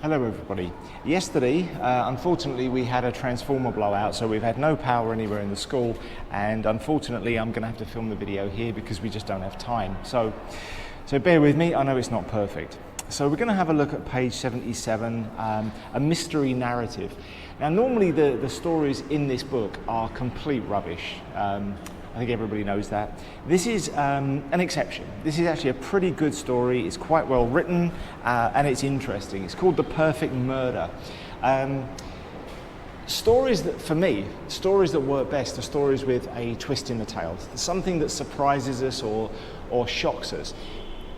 Hello everybody. Yesterday, unfortunately, we had a transformer blowout, so we've had no power anywhere in the school, and unfortunately I'm going to have to film the video here because we just don't have time. So bear with me, I know it's not perfect. So we're going to have a look at page 77, a mystery narrative. Now normally the stories in this book are complete rubbish. I think everybody knows that. This is an exception. This is actually a pretty good story. It's quite well written and it's interesting. It's called The Perfect Murder. Stories that, for me, stories that work best are stories with a twist in the tale. Something that surprises us or shocks us.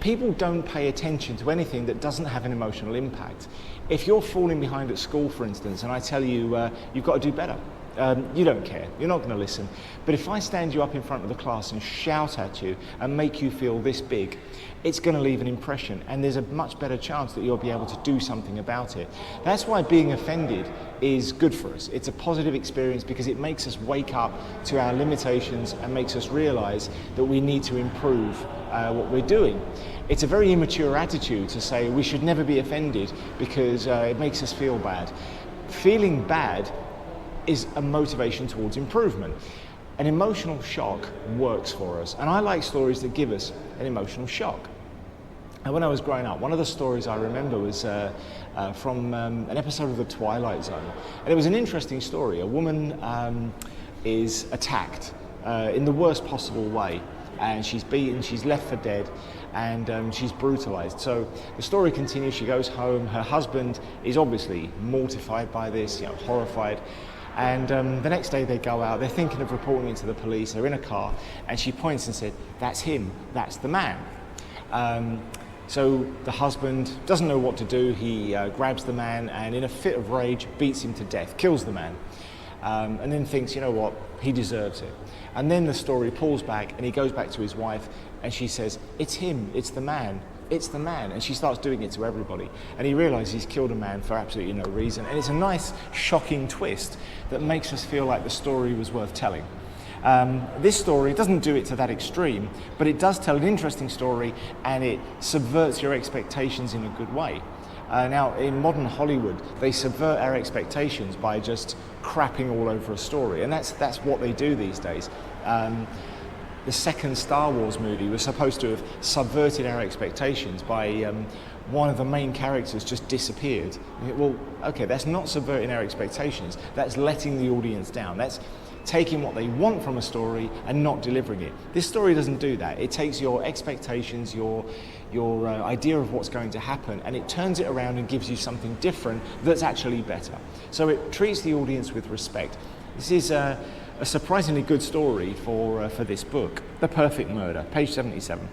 People don't pay attention to anything that doesn't have an emotional impact. If you're falling behind at school, for instance, and I tell you you've got to do better, you don't care, you're not going to listen. But if I stand you up in front of the class and shout at you and make you feel this big, it's going to leave an impression, and there's a much better chance that you'll be able to do something about it. That's why being offended is good for us. It's a positive experience because it makes us wake up to our limitations and makes us realize that we need to improve what we're doing. It's a very immature attitude to say we should never be offended because it makes us feel bad. Feeling bad is a motivation towards improvement. An emotional shock works for us, and I like stories that give us an emotional shock. And when I was growing up, one of the stories I remember was from an episode of The Twilight Zone, and it was an interesting story. A woman is attacked in the worst possible way, and she's beaten, she's left for dead, and she's brutalized. So the story continues. She goes home. Her husband is obviously mortified by this, horrified. And the next day they go out, they're thinking of reporting it to the police, they're in a car, and she points and said, "That's him, that's the man." So the husband doesn't know what to do. He grabs the man and in a fit of rage beats him to death, kills the man, and then thinks, you know what, he deserves it. And then the story pulls back and he goes back to his wife and she says, "It's him, it's the man. It's the man," and she starts doing it to everybody. And he realizes he's killed a man for absolutely no reason. And it's a nice, shocking twist that makes us feel like the story was worth telling. This story doesn't do it to that extreme, but it does tell an interesting story and it subverts your expectations in a good way. Now, in modern Hollywood, they subvert our expectations by just crapping all over a story, and that's what they do these days. The second Star Wars movie was supposed to have subverted our expectations by one of the main characters just disappeared. Well, okay, that's not subverting our expectations. That's letting the audience down. That's taking what they want from a story and not delivering it. This story doesn't do that. It takes your expectations, your idea of what's going to happen, and it turns it around and gives you something different that's actually better. So it treats the audience with respect. This is a surprisingly good story for this book, The Perfect Murder, page 77.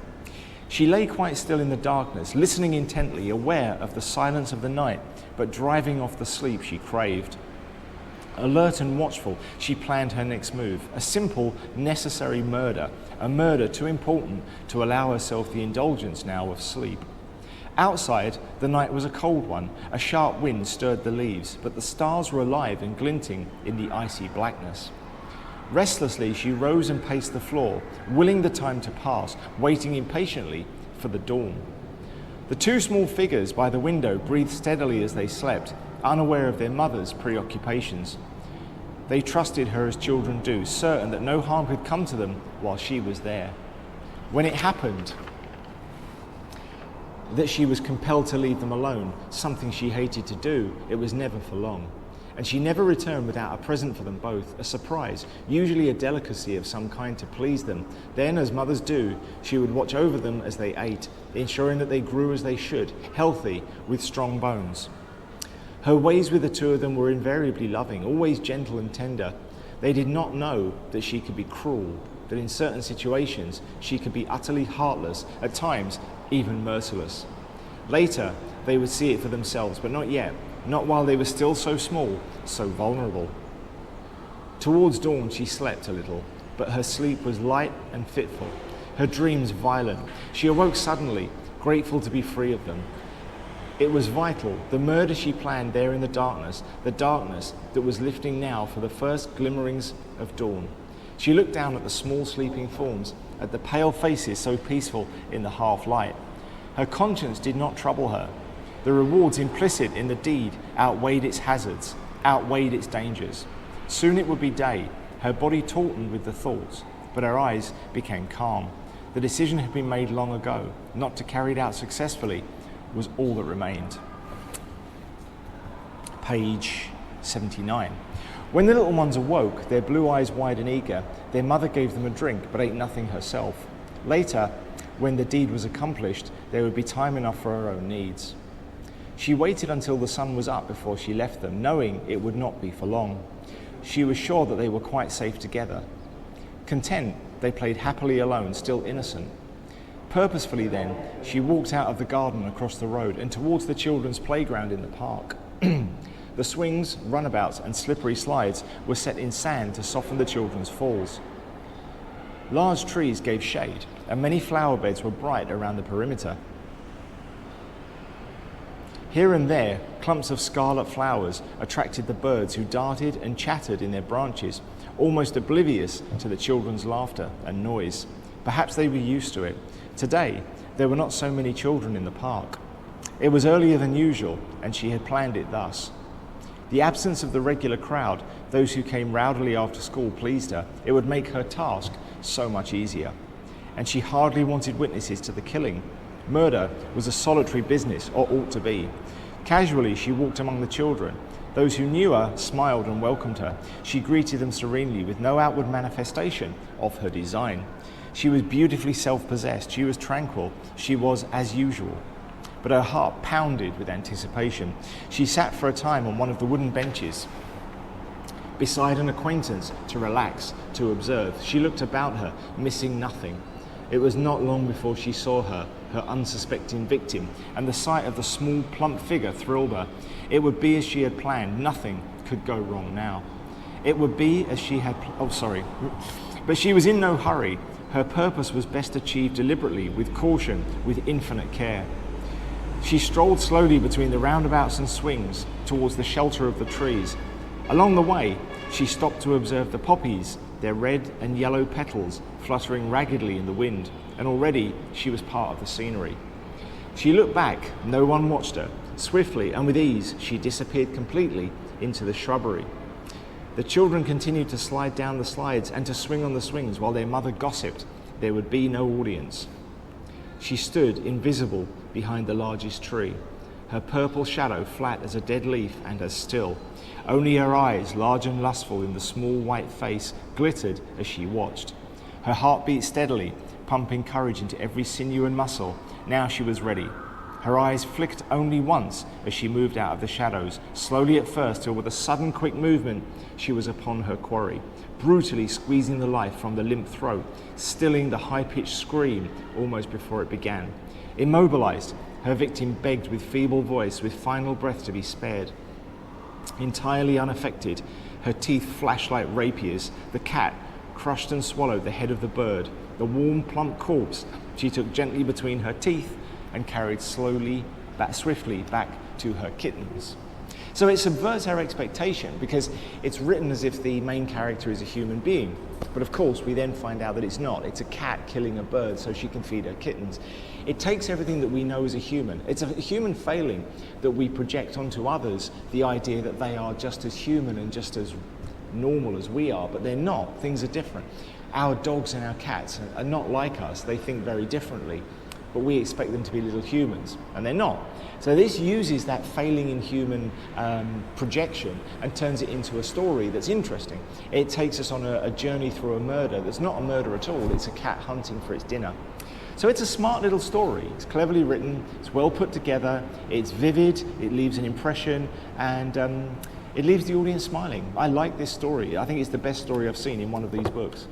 She lay quite still in the darkness, listening intently, aware of the silence of the night, but driving off the sleep she craved. Alert and watchful, she planned her next move, a simple, necessary murder, a murder too important to allow herself the indulgence now of sleep. Outside, the night was a cold one. A sharp wind stirred the leaves, but the stars were alive and glinting in the icy blackness. Restlessly, she rose and paced the floor, willing the time to pass, waiting impatiently for the dawn. The two small figures by the window breathed steadily as they slept, unaware of their mother's preoccupations. They trusted her as children do, certain that no harm could come to them while she was there. When it happened that she was compelled to leave them alone, something she hated to do, it was never for long. And she never returned without a present for them both, a surprise, usually a delicacy of some kind to please them. Then, as mothers do, she would watch over them as they ate, ensuring that they grew as they should, healthy, with strong bones. Her ways with the two of them were invariably loving, always gentle and tender. They did not know that she could be cruel, that in certain situations she could be utterly heartless, at times even merciless. Later, they would see it for themselves, but not yet. Not while they were still so small, so vulnerable. Towards dawn she slept a little, but her sleep was light and fitful, her dreams violent. She awoke suddenly, grateful to be free of them. It was vital, the murder she planned there in the darkness that was lifting now for the first glimmerings of dawn. She looked down at the small sleeping forms, at the pale faces so peaceful in the half light. Her conscience did not trouble her. The rewards implicit in the deed outweighed its hazards, outweighed its dangers. Soon it would be day. Her body tautened with the thought, but her eyes became calm. The decision had been made long ago. Not to carry it out successfully was all that remained. Page 79. When the little ones awoke, their blue eyes wide and eager, their mother gave them a drink, but ate nothing herself. Later, when the deed was accomplished, there would be time enough for her own needs. She waited until the sun was up before she left them, knowing it would not be for long. She was sure that they were quite safe together. Content, they played happily alone, still innocent. Purposefully then, she walked out of the garden across the road and towards the children's playground in the park. The swings, runabouts and slippery slides were set in sand to soften the children's falls. Large trees gave shade and many flower beds were bright around the perimeter. Here and there, clumps of scarlet flowers attracted the birds who darted and chattered in their branches, almost oblivious to the children's laughter and noise. Perhaps they were used to it. Today, there were not so many children in the park. It was earlier than usual, and she had planned it thus. The absence of the regular crowd, those who came rowdily after school, pleased her. It would make her task so much easier. And she hardly wanted witnesses to the killing. Murder was a solitary business, or ought to be. Casually, she walked among the children. Those who knew her smiled and welcomed her. She greeted them serenely with no outward manifestation of her design. She was beautifully self-possessed. She was tranquil. She was as usual. But her heart pounded with anticipation. She sat for a time on one of the wooden benches beside an acquaintance to relax, to observe. She looked about her, missing nothing. It was not long before she saw her unsuspecting victim, and the sight of the small, plump figure thrilled her. It would be as she had planned. Nothing could go wrong now. It would be as she had... But she was in no hurry. Her purpose was best achieved deliberately, with caution, with infinite care. She strolled slowly between the roundabouts and swings towards the shelter of the trees. Along the way, she stopped to observe the poppies, their red and yellow petals fluttering raggedly in the wind, and already she was part of the scenery. She looked back. No one watched her. Swiftly and with ease, she disappeared completely into the shrubbery. The children continued to slide down the slides and to swing on the swings while their mother gossiped. There would be no audience. She stood invisible behind the largest tree, her purple shadow flat as a dead leaf and as still. Only her eyes, large and lustful in the small white face, glittered as she watched. Her heart beat steadily, pumping courage into every sinew and muscle. Now she was ready. Her eyes flicked only once as she moved out of the shadows, slowly at first, till with a sudden quick movement she was upon her quarry, brutally squeezing the life from the limp throat, stilling the high-pitched scream almost before it began. Immobilized, her victim begged with feeble voice, with final breath to be spared. Entirely unaffected, her teeth flashed like rapiers. The cat crushed and swallowed the head of the bird. The warm, plump corpse she took gently between her teeth and carried swiftly back to her kittens. So it subverts our expectation because it's written as if the main character is a human being. But of course, we then find out that it's not. It's a cat killing a bird so she can feed her kittens. It takes everything that we know as a human. It's a human failing that we project onto others, the idea that they are just as human and just as normal as we are, but they're not. Things are different. Our dogs and our cats are not like us. They think very differently, but we expect them to be little humans, and they're not. So this uses that failing in human projection and turns it into a story that's interesting. It takes us on a journey through a murder that's not a murder at all. It's a cat hunting for its dinner. So it's a smart little story. It's cleverly written, it's well put together, it's vivid, it leaves an impression, and it leaves the audience smiling. I like this story. I think it's the best story I've seen in one of these books.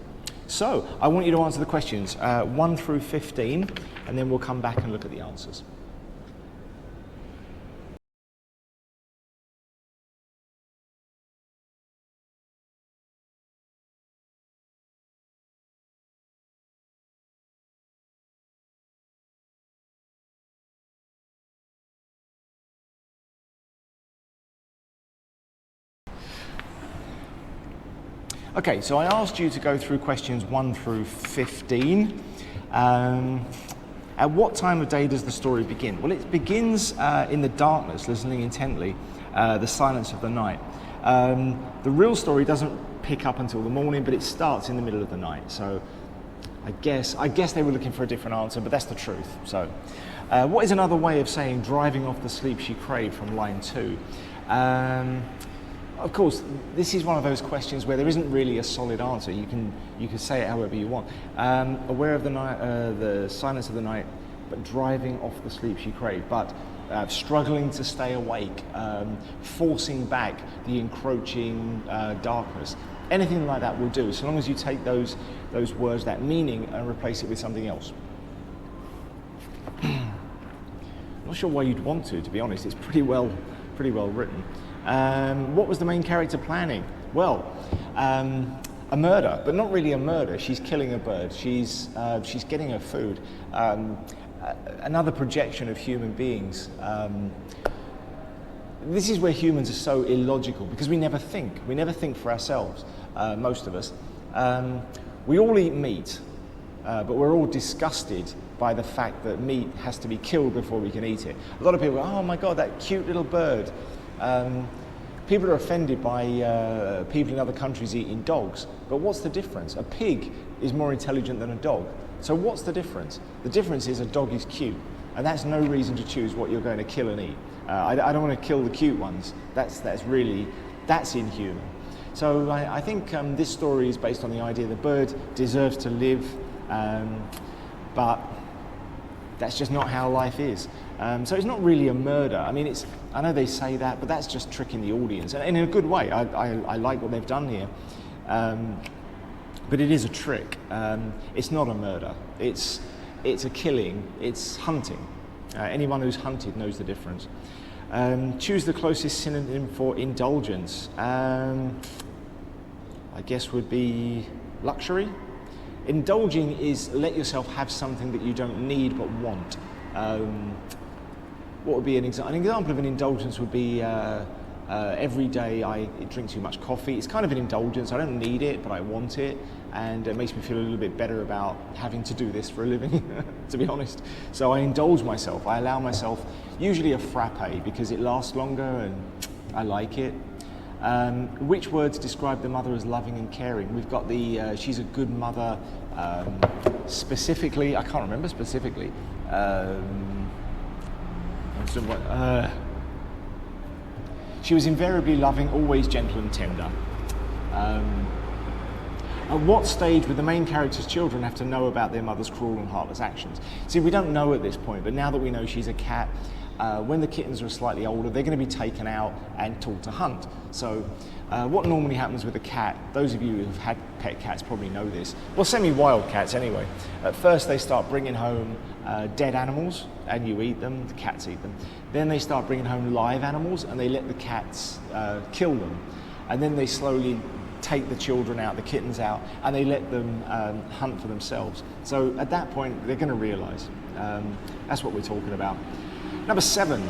So I want you to answer the questions 1 through 15, and then we'll come back and look at the answers. Okay, so I asked you to go through questions 1 through 15. At what time of day does the story begin? Well, it begins in the darkness, listening intently, the silence of the night. The real story doesn't pick up until the morning, but it starts in the middle of the night. So I guess they were looking for a different answer, but that's the truth. So what is another way of saying driving off the sleep she craved from line 2? Of course, this is one of those questions where there isn't really a solid answer. You can say it however you want. Aware of the night, the silence of the night, but driving off the sleep she craved. But struggling to stay awake, forcing back the encroaching darkness. Anything like that will do, so long as you take those words, that meaning, and replace it with something else. I'm not sure why you'd want to be honest. It's pretty well written. What was the main character planning? Well, a murder, but not really a murder. She's killing a bird. She's getting her food. Another projection of human beings. This is where humans are so illogical, because we never think. We never think for ourselves, most of us. We all eat meat, but we're all disgusted by the fact that meat has to be killed before we can eat it. A lot of people go, oh my God, that cute little bird. People are offended by people in other countries eating dogs, but what's the difference? A pig is more intelligent than a dog. So what's the difference? The difference is a dog is cute, and that's no reason to choose what you're going to kill and eat. I don't want to kill the cute ones. That's inhuman. So I think this story is based on the idea the bird deserves to live, but that's just not how life is. So it's not really a murder. I mean, I know they say that, but that's just tricking the audience, and in a good way. I like what they've done here, but it is a trick. It's not a murder. It's a killing. It's hunting. Anyone who's hunted knows the difference. Choose the closest synonym for indulgence. I guess would be luxury. Indulging is let yourself have something that you don't need but want. What would be an example? An example of an indulgence would be every day I drink too much coffee. It's kind of an indulgence. I don't need it, but I want it, and it makes me feel a little bit better about having to do this for a living, to be honest. So I indulge myself. I allow myself usually a frappe because it lasts longer and I like it. Which words describe the mother as loving and caring? We've got the she's a good mother. Specifically, I can't remember specifically. She was invariably loving, always gentle and tender. At what stage would the main character's children have to know about their mother's cruel and heartless actions? See, we don't know at this point, but now that we know she's a cat, when the kittens are slightly older, they're going to be taken out and taught to hunt. So what normally happens with a cat, those of you who've had pet cats probably know this, well, semi-wild cats anyway. At first they start bringing home dead animals and you eat them, the cats eat them. Then they start bringing home live animals and they let the cats kill them. And then they slowly take the children out, the kittens out, and they let them hunt for themselves. So at that point, they're going to realise. That's what we're talking about. Number 7,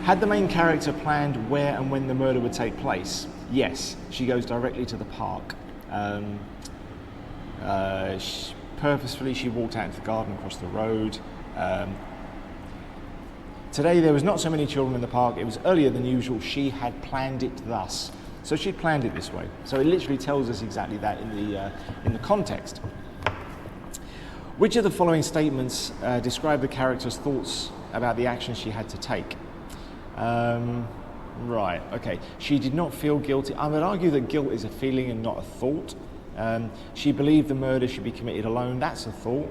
had the main character planned where and when the murder would take place? Yes, she goes directly to the park. Purposefully, she walked out into the garden across the road. Today, there was not so many children in the park. It was earlier than usual. She had planned it thus. So she planned it this way. So it literally tells us exactly that in the context. Which of the following statements describe the character's thoughts about the action she had to take? Right, okay. She did not feel guilty. I would argue that guilt is a feeling and not a thought. She believed the murder should be committed alone. That's a thought.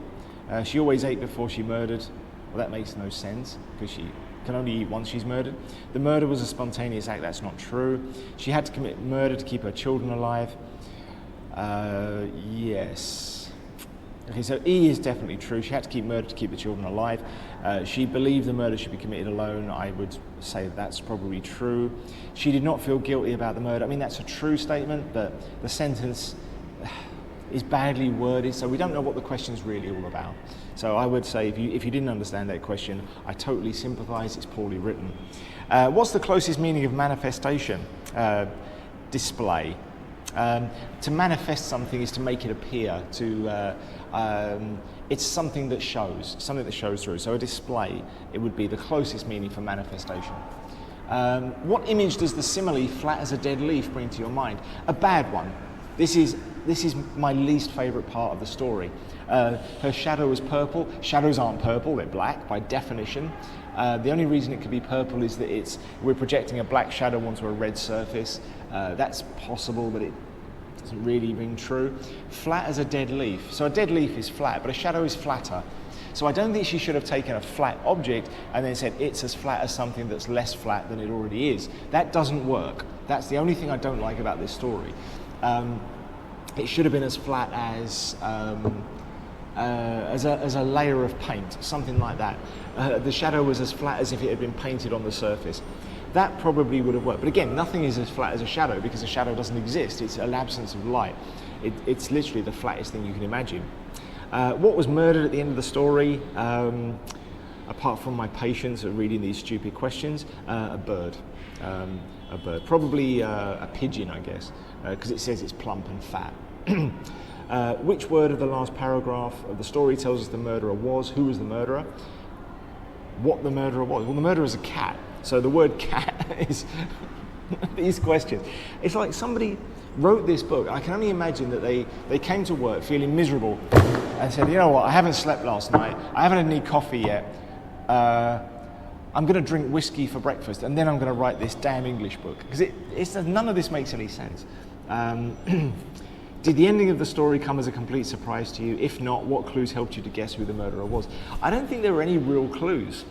She always ate before she murdered. Well, that makes no sense because she can only eat once she's murdered. The murder was a spontaneous act. That's not true. She had to commit murder to keep her children alive. Yes. Okay, so E is definitely true. She had to keep murder to keep the children alive. She believed the murder should be committed alone. I would say that's probably true. She did not feel guilty about the murder. I mean, that's a true statement, but the sentence is badly worded, so we don't know what the question's really all about. So I would say if you didn't understand that question, I totally sympathise. It's poorly written. What's the closest meaning of manifestation? Display. To manifest something is to make it appear, it's something that shows through. So a display, it would be the closest meaning for manifestation. What image does the simile flat as a dead leaf bring to your mind? A bad one. This is my least favourite part of the story. Her shadow was purple. Shadows aren't purple, they're black by definition. The only reason it could be purple is that we're projecting a black shadow onto a red surface. That's possible, but it doesn't really ring true. Flat as a dead leaf. So a dead leaf is flat, but a shadow is flatter. So I don't think she should have taken a flat object and then said it's as flat as something that's less flat than it already is. That doesn't work. That's the only thing I don't like about this story. It should have been as flat as a layer of paint, something like that. The shadow was as flat as if it had been painted on the surface. That probably would have worked. But again, nothing is as flat as a shadow because a shadow doesn't exist. It's an absence of light. It's literally the flattest thing you can imagine. What was murdered at the end of the story, apart from my patience at reading these stupid questions? A bird. A bird. Probably a pigeon, I guess, because it says it's plump and fat. Which word of the last paragraph of the story tells us the murderer was? Who was the murderer? What the murderer was? Well, the murderer is a cat. So the word cat is these questions. It's like somebody wrote this book. I can only imagine that they came to work feeling miserable and said, you know what, I haven't slept last night. I haven't had any coffee yet. I'm going to drink whiskey for breakfast and then I'm going to write this damn English book. Because none of this makes any sense. Did the ending of the story come as a complete surprise to you? If not, what clues helped you to guess who the murderer was? I don't think there were any real clues.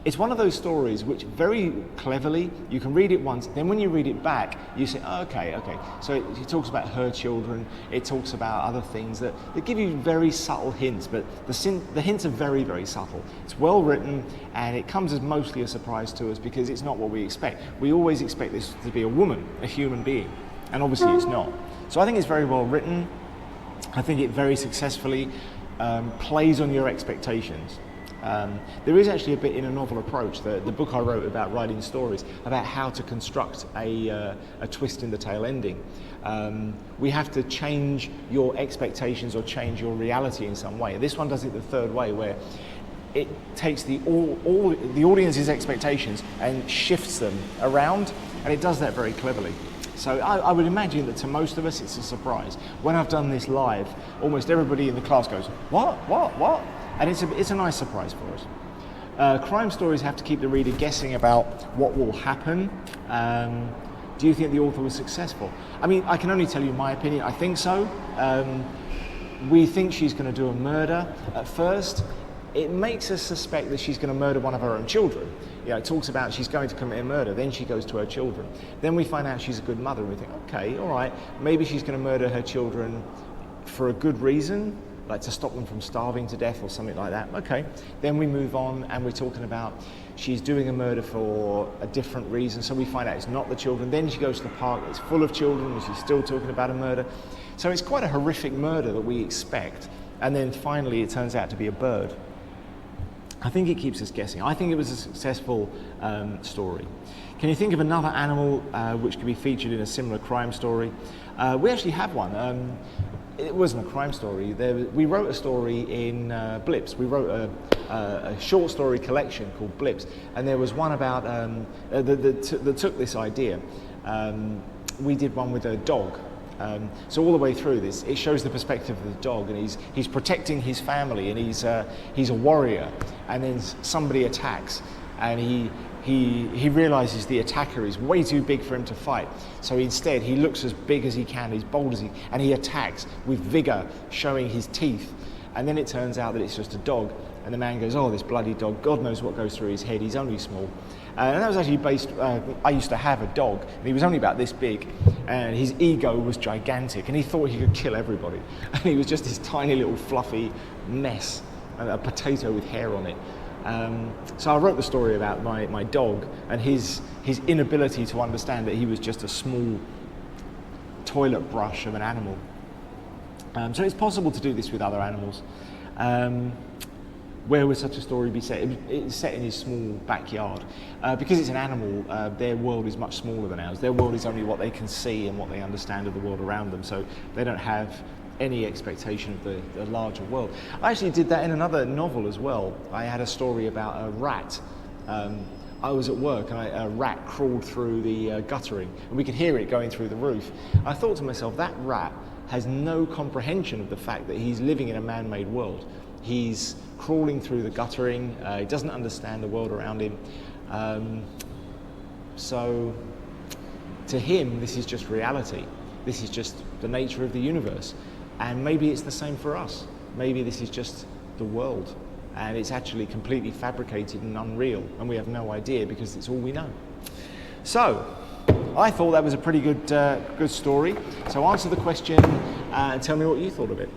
It's one of those stories which very cleverly, you can read it once, then when you read it back, you say, oh, okay. So it talks about her children, it talks about other things that give you very subtle hints, but the hints are very, very subtle. It's well written, and it comes as mostly a surprise to us because it's not what we expect. We always expect this to be a woman, a human being, and obviously it's not. So I think it's very well written. I think it very successfully plays on your expectations. There is actually a bit in A Novel Approach, the book I wrote about writing stories, about how to construct a twist in the tail ending. We have to change your expectations or change your reality in some way. This one does it the third way, where it takes the audience's expectations and shifts them around, and it does that very cleverly. So I would imagine that to most of us it's a surprise. When I've done this live, almost everybody in the class goes, what? And it's a nice surprise for us. Crime stories have to keep the reader guessing about what will happen. Do you think the author was successful? I mean, I can only tell you my opinion. I think so. We think she's going to do a murder at first. It makes us suspect that she's going to murder one of her own children. It talks about she's going to commit a murder, then she goes to her children. Then we find out she's a good mother, and we think, okay, all right, maybe she's going to murder her children for a good reason, like to stop them from starving to death or something like that. Okay, then we move on and we're talking about she's doing a murder for a different reason, so we find out it's not the children. Then she goes to the park, it's full of children, and she's still talking about a murder. So it's quite a horrific murder that we expect, and then finally it turns out to be a bird. I think it keeps us guessing. I think it was a successful story. Can you think of another animal which could be featured in a similar crime story? We actually have one. It wasn't a crime story. We wrote a story in Blips. We wrote a short story collection called Blips, and there was one about that took this idea. We did one with a dog. So all the way through this, it shows the perspective of the dog, and he's protecting his family, and he's a warrior. And then somebody attacks, and he realizes the attacker is way too big for him to fight. So instead, he looks as big as he can, as bold as and he attacks with vigor, showing his teeth. And then it turns out that it's just a dog. And the man goes, oh, this bloody dog, God knows what goes through his head, he's only small. And that was actually based, I used to have a dog, and he was only about this big, and his ego was gigantic, and he thought he could kill everybody. And he was just this tiny little fluffy mess, a potato with hair on it. So I wrote the story about my dog and his inability to understand that he was just a small toilet brush of an animal. So it's possible to do this with other animals. where would such a story be set? It's set in his small backyard. Because it's an animal, their world is much smaller than ours. Their world is only what they can see and what they understand of the world around them, so they don't have any expectation of the larger world. I actually did that in another novel as well. I had a story about a rat. I was at work and a rat crawled through the guttering, and we could hear it going through the roof. I thought to myself, that rat has no comprehension of the fact that he's living in a man-made world. He's crawling through the guttering, he doesn't understand the world around him. So to him, this is just reality. This is just the nature of the universe. And maybe it's the same for us. Maybe this is just the world, and it's actually completely fabricated and unreal, and we have no idea because it's all we know. So I thought that was a pretty good story. So answer the question and tell me what you thought of it.